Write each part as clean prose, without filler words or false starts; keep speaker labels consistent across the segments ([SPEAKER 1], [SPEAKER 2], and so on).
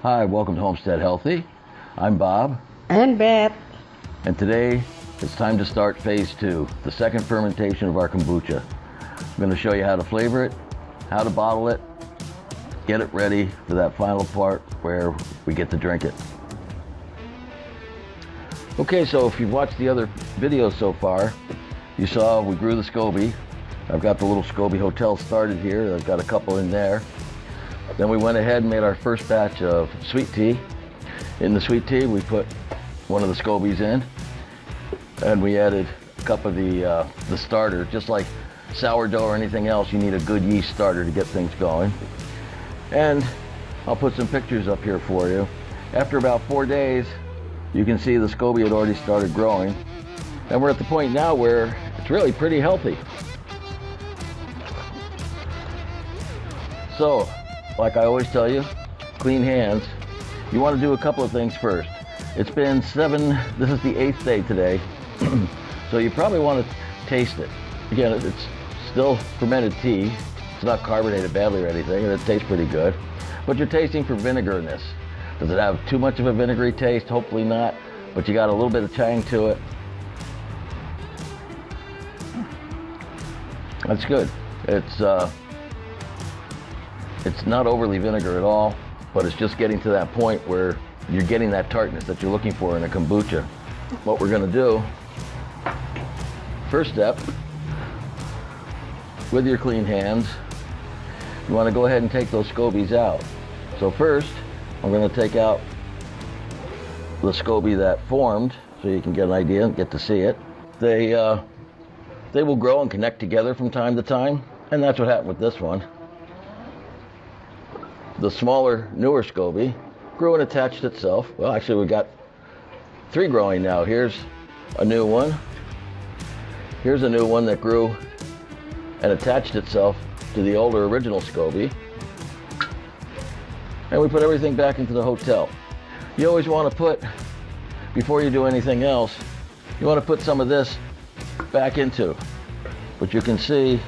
[SPEAKER 1] Hi, welcome to Homestead Healthy. I'm Bob.
[SPEAKER 2] And Beth.
[SPEAKER 1] And today it's time to start phase 2, the second fermentation of our kombucha. I'm going to show you how to flavor it, how to bottle it, get it ready for that final part where we get to drink it. Okay, so if you've watched the other videos so far, you saw we grew the SCOBY. I've got the little SCOBY Hotel started here. I've got a couple in there. Then we went ahead and made our first batch of sweet tea. In the sweet tea, we put one of the SCOBYs in, and we added a cup of the starter. Just like sourdough or anything else, you need a good yeast starter to get things going. And I'll put some pictures up here for you. After about 4 days, you can see the SCOBY had already started growing. And we're at the point now where it's really pretty healthy. So, like I always tell you, clean hands. You want to do a couple of things first. It's been this is the 8th day today, so you probably want to taste it. Again, it's still fermented tea. It's not carbonated badly or anything, and it tastes pretty good. But you're tasting for vinegarness. Does it have too much of a vinegary taste? Hopefully not, but you got a little bit of tang to it. That's good. It's not overly vinegar at all, but it's just getting to that point where you're getting that tartness that you're looking for in a kombucha. What we're going to do, first step, with your clean hands, you want to go ahead and take those SCOBYs out. So first, I'm going to take out the SCOBY that formed, so you can get an idea and get to see it. They will grow and connect together from time to time, and that's what happened with this one. The smaller, newer SCOBY grew and attached itself. Well, actually, we've got 3 growing now. Here's a new one. Here's a new one that grew and attached itself to the older original SCOBY. And we put everything back into the hotel. You always want to put, before you do anything else, you want to put some of this back into. But you can see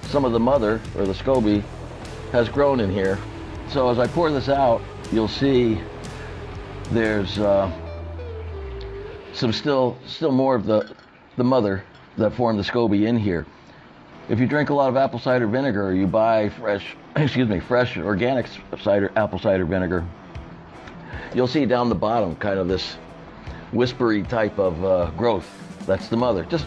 [SPEAKER 1] some of the mother, or the SCOBY, has grown in here. So as I pour this out, you'll see there's some still more of the mother that formed the SCOBY in here. If you drink a lot of apple cider vinegar, or you buy fresh organic apple cider vinegar, you'll see down the bottom kind of this whispery type of growth. That's the mother. Just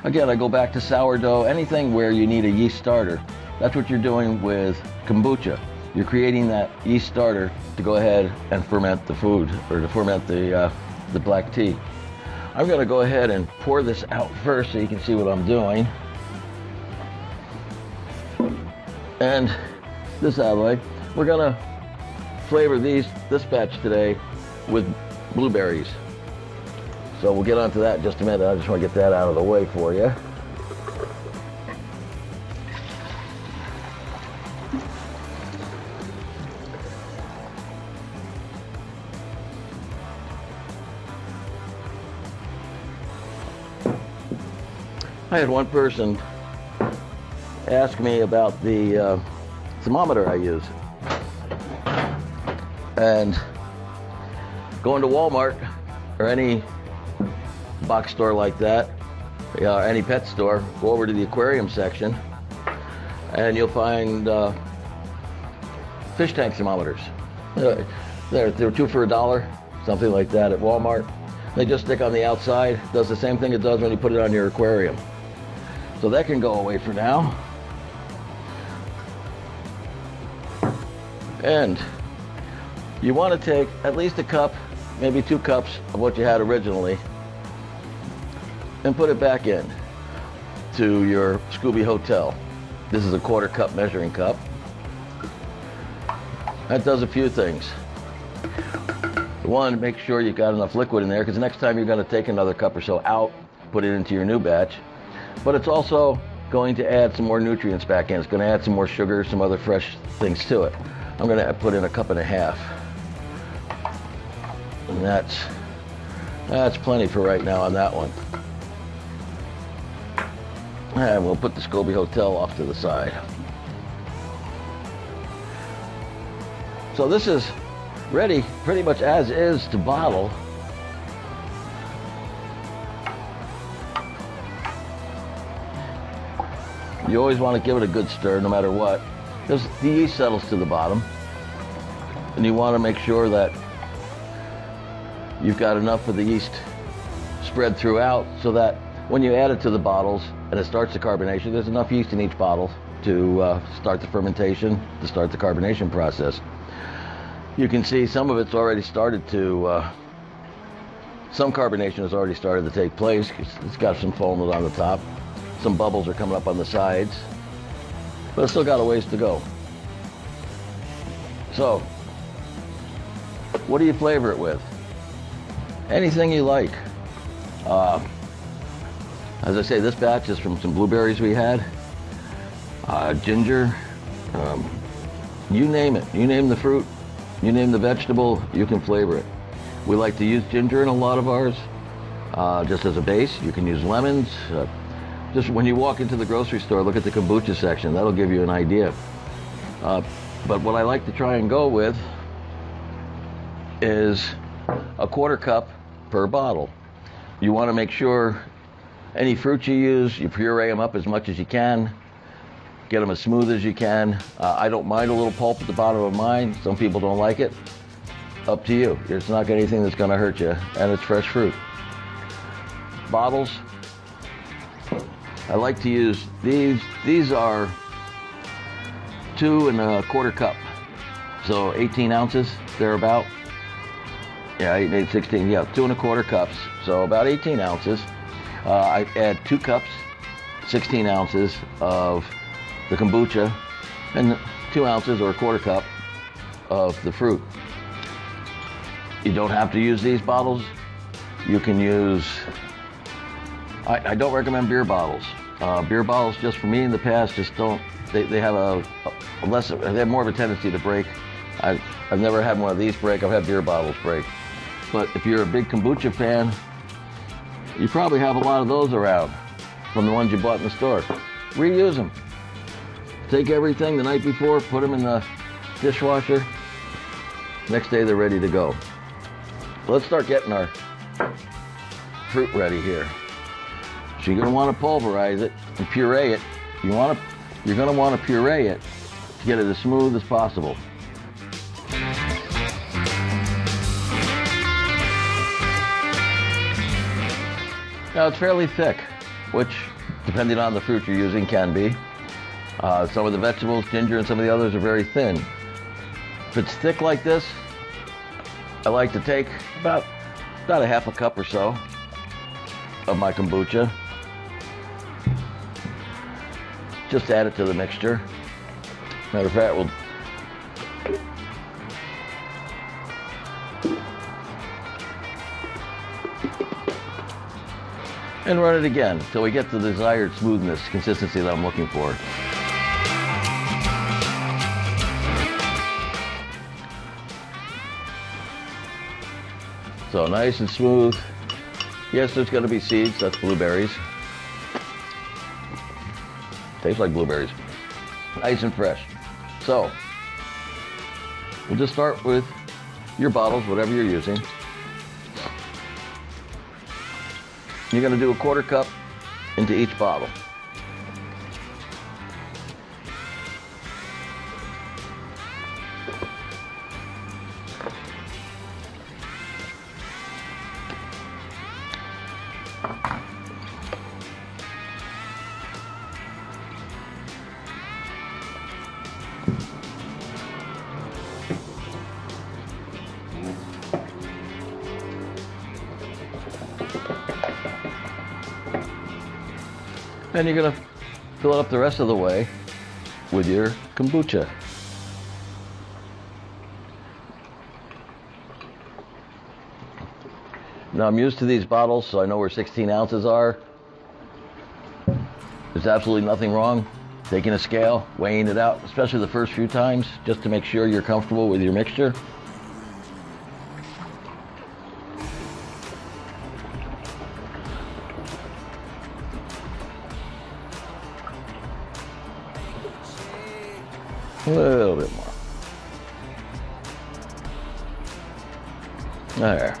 [SPEAKER 1] again, I go back to sourdough, anything where you need a yeast starter. That's what you're doing with kombucha. You're creating that yeast starter to go ahead and ferment the food, or to ferment the black tea. I'm going to go ahead and pour this out first so you can see what I'm doing. And this out of the way. We're going to flavor this batch today with blueberries. So we'll get onto that in just a minute. I just want to get that out of the way for you. I had one person ask me about the thermometer I use. And going to Walmart or any box store like that, any pet store, go over to the aquarium section and you'll find fish tank thermometers. They're 2 for $1, something like that at Walmart. They just stick on the outside. Does the same thing it does when you put it on your aquarium. So that can go away for now. And you want to take at least a cup, maybe 2 cups of what you had originally, and put it back in to your SCOBY Hotel. This is a 1/4 cup measuring cup. That does a few things. One, make sure you've got enough liquid in there, because the next time you're going to take another cup or so out, put it into your new batch. But it's also going to add some more nutrients back in. It's going to add some more sugar, some other fresh things to it. I'm going to put in 1.5 cups. And that's plenty for right now on that one. And we'll put the SCOBY Hotel off to the side. So this is ready pretty much as is to bottle. You always want to give it a good stir no matter what, because the yeast settles to the bottom. And you want to make sure that you've got enough of the yeast spread throughout so that when you add it to the bottles and it starts the carbonation, there's enough yeast in each bottle to start the fermentation, to start the carbonation process. You can see some of it's already started to, some carbonation has already started to take place. It's got some foam on the top. Some bubbles are coming up on the sides, but it's still got a ways to go. So, what do you flavor it with? Anything you like. As I say, this batch is from some blueberries we had, ginger, you name it. You name the fruit, you name the vegetable, you can flavor it. We like to use ginger in a lot of ours, just as a base. You can use lemons. Just when you walk into the grocery store, look at the kombucha section. That'll give you an idea. But what I like to try and go with is a 1/4 cup per bottle. You want to make sure any fruit you use, you puree them up as much as you can. Get them as smooth as you can. I don't mind a little pulp at the bottom of mine. Some people don't like it. Up to you. It's not anything that's going to hurt you, and it's fresh fruit. Bottles. I like to use these. These are 2 1/4 cup, so 18 ounces, thereabout. Yeah, 8, 16, yeah, 2 1/4 cups, so about 18 ounces. I add 2 cups, 16 ounces of the kombucha, and 2 ounces or 1/4 cup of the fruit. You don't have to use these bottles. You can use, I don't recommend beer bottles. Beer bottles, just for me in the past, just don't, they have a less, they have more of a tendency to break. I've never had one of these break. I've had beer bottles break. But if you're a big kombucha fan, you probably have a lot of those around from the ones you bought in the store. Reuse them. Take everything the night before, put them in the dishwasher. Next day they're ready to go. Let's start getting our fruit ready here. So you're going to want to pulverize it and puree it. You're going to want to puree it to get it as smooth as possible. Now it's fairly thick, which, depending on the fruit you're using, can be. Some of the vegetables, ginger, and some of the others are very thin. If it's thick like this, I like to take about a 1/2 cup or so of my kombucha. Just add it to the mixture. Matter of fact, we'll and run it again until we get the desired smoothness, consistency that I'm looking for. So nice and smooth. Yes, there's going to be seeds. That's blueberries. Tastes like blueberries. Nice and fresh. So we'll just start with your bottles, whatever you're using. You're going to do a 1/4 cup into each bottle. And you're going to fill it up the rest of the way with your kombucha. Now I'm used to these bottles, so I know where 16 ounces are. There's absolutely nothing wrong taking a scale, weighing it out, especially the first few times, just to make sure you're comfortable with your mixture. A little bit more. There.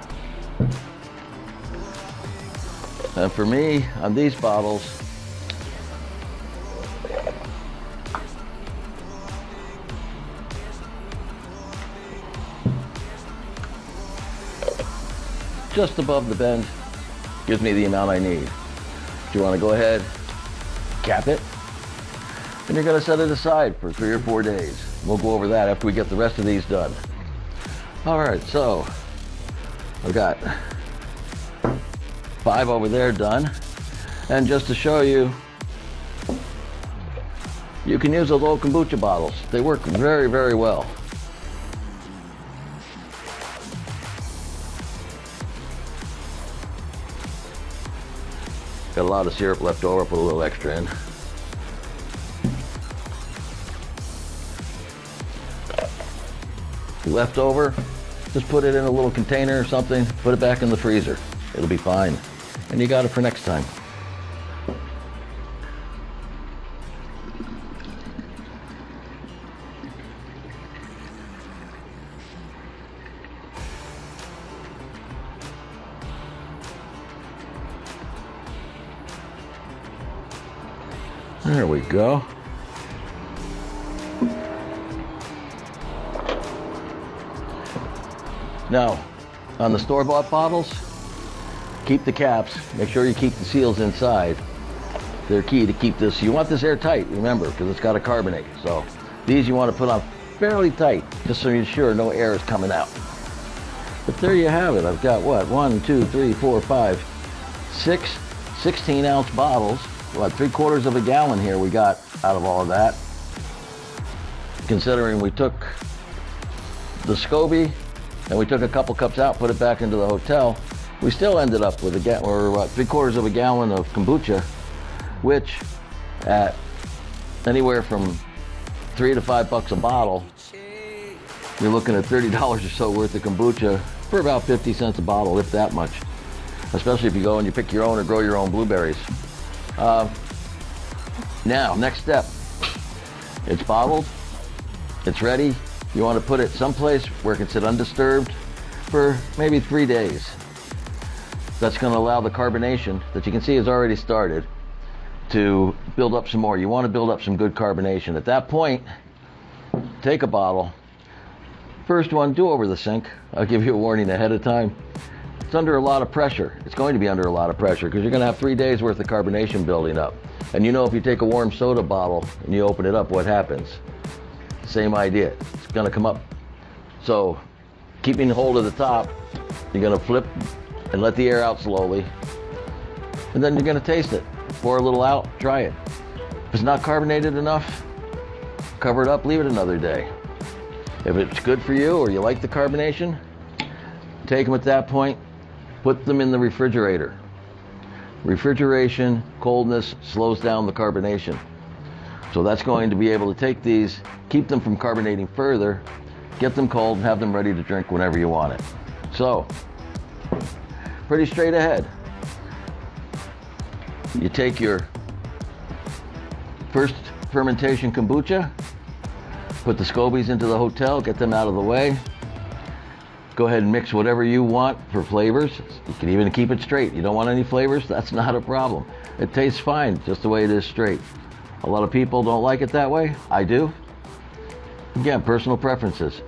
[SPEAKER 1] And for me, on these bottles, just above the bend gives me the amount I need. If you want to go ahead, cap it, and you're going to set it aside for 3 or 4 days. We'll go over that after we get the rest of these done. All right, so I've got 5 over there done. And just to show you, you can use those old kombucha bottles. They work very, very well. Got a lot of syrup left over, put a little extra in. Left over, just put it in a little container or something, put it back in the freezer. It'll be fine. And you got it for next time. There we go. Now, on the store-bought bottles, keep the caps. Make sure you keep the seals inside. They're key to keep this. You want this airtight, remember, because it's got to carbonate. So these you want to put on fairly tight, just so you're sure no air is coming out. But there you have it. I've got what? 1, 2, 3, 4, 5, 6 16-ounce bottles. What, 3/4 of a gallon here we got out of all of that. Considering we took the SCOBY and we took a couple cups out, put it back into the hotel, we still ended up with 3/4 of a gallon of kombucha, which at anywhere from $3 to $5 a bottle, you're looking at $30 or so worth of kombucha for about 50 cents a bottle, if that much. Especially if you go and you pick your own or grow your own blueberries. Now, next step. It's bottled, it's ready. You want to put it someplace where it can sit undisturbed for maybe 3 days. That's going to allow the carbonation that you can see has already started to build up some more. You want to build up some good carbonation. At that point, take a bottle. First one, do over the sink. I'll give you a warning ahead of time. It's under a lot of pressure. It's going to be under a lot of pressure because you're going to have 3 days worth of carbonation building up. And you know, if you take a warm soda bottle and you open it up, what happens? Same idea. It's going to come up. So keeping hold of the top, you're going to flip and let the air out slowly. And then you're going to taste it. Pour a little out, try it. If it's not carbonated enough, cover it up, leave it another day. If it's good for you or you like the carbonation, take them at that point, put them in the refrigerator. Refrigeration, coldness slows down the carbonation. So that's going to be able to take these, keep them from carbonating further, get them cold, and have them ready to drink whenever you want it. So, pretty straight ahead. You take your first fermentation kombucha, put the SCOBYs into the hotel, get them out of the way. Go ahead and mix whatever you want for flavors. You can even keep it straight. You don't want any flavors? That's not a problem. It tastes fine just the way it is straight. A lot of people don't like it that way. I do. Again, personal preferences.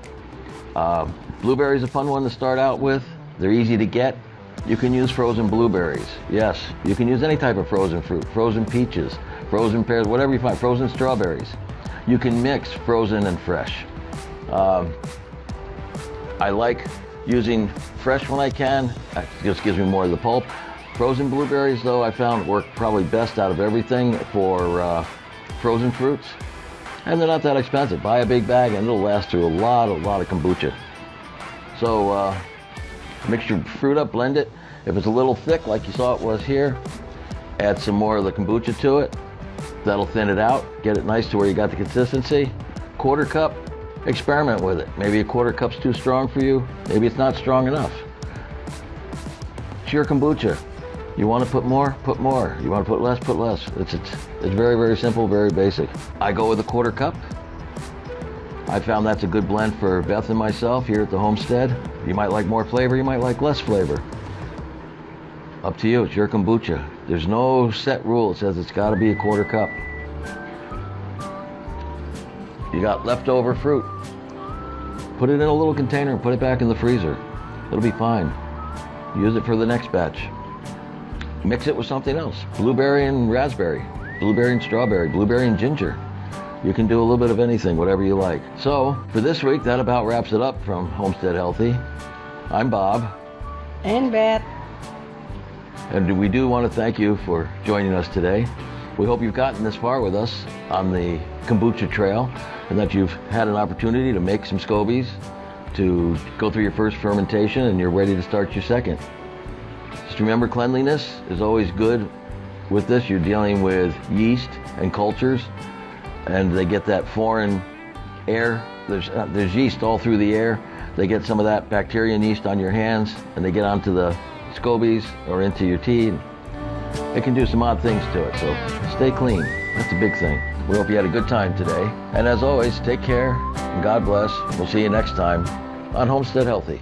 [SPEAKER 1] Blueberries are a fun one to start out with. They're easy to get. You can use frozen blueberries. Yes, you can use any type of frozen fruit. Frozen peaches, frozen pears, whatever you find. Frozen strawberries. You can mix frozen and fresh. I like using fresh when I can. It just gives me more of the pulp. Frozen blueberries, though, I found work probably best out of everything for frozen fruits. And they're not that expensive. Buy a big bag and it'll last through a lot of kombucha. So mix your fruit up, blend it. If it's a little thick, like you saw it was here, add some more of the kombucha to it. That'll thin it out, get it nice to where you got the consistency. 1/4 cup, experiment with it. Maybe a 1/4 cup's too strong for you. Maybe it's not strong enough. It's your kombucha. You want to put more? Put more. You want to put less? Put less. It's very, very simple, very basic. I go with a 1/4 cup. I found that's a good blend for Beth and myself here at the Homestead. You might like more flavor, you might like less flavor. Up to you, it's your kombucha. There's no set rule. It says it's got to be a 1/4 cup. You got leftover fruit. Put it in a little container and put it back in the freezer. It'll be fine. Use it for the next batch. Mix it with something else. Blueberry and raspberry, blueberry and strawberry, blueberry and ginger. You can do a little bit of anything, whatever you like. So for this week, that about wraps it up from Homestead Healthy. I'm Bob.
[SPEAKER 2] And Beth.
[SPEAKER 1] And we do want to thank you for joining us today. We hope you've gotten this far with us on the kombucha trail and that you've had an opportunity to make some SCOBYs, to go through your first fermentation, and you're ready to start your second. Just remember, cleanliness is always good with this. You're dealing with yeast and cultures, and they get that foreign air. There's yeast all through the air. They get some of that bacteria and yeast on your hands, and they get onto the SCOBYs or into your tea. It can do some odd things to it, so stay clean. That's a big thing. We hope you had a good time today. And as always, take care and God bless. We'll see you next time on Homestead Healthy.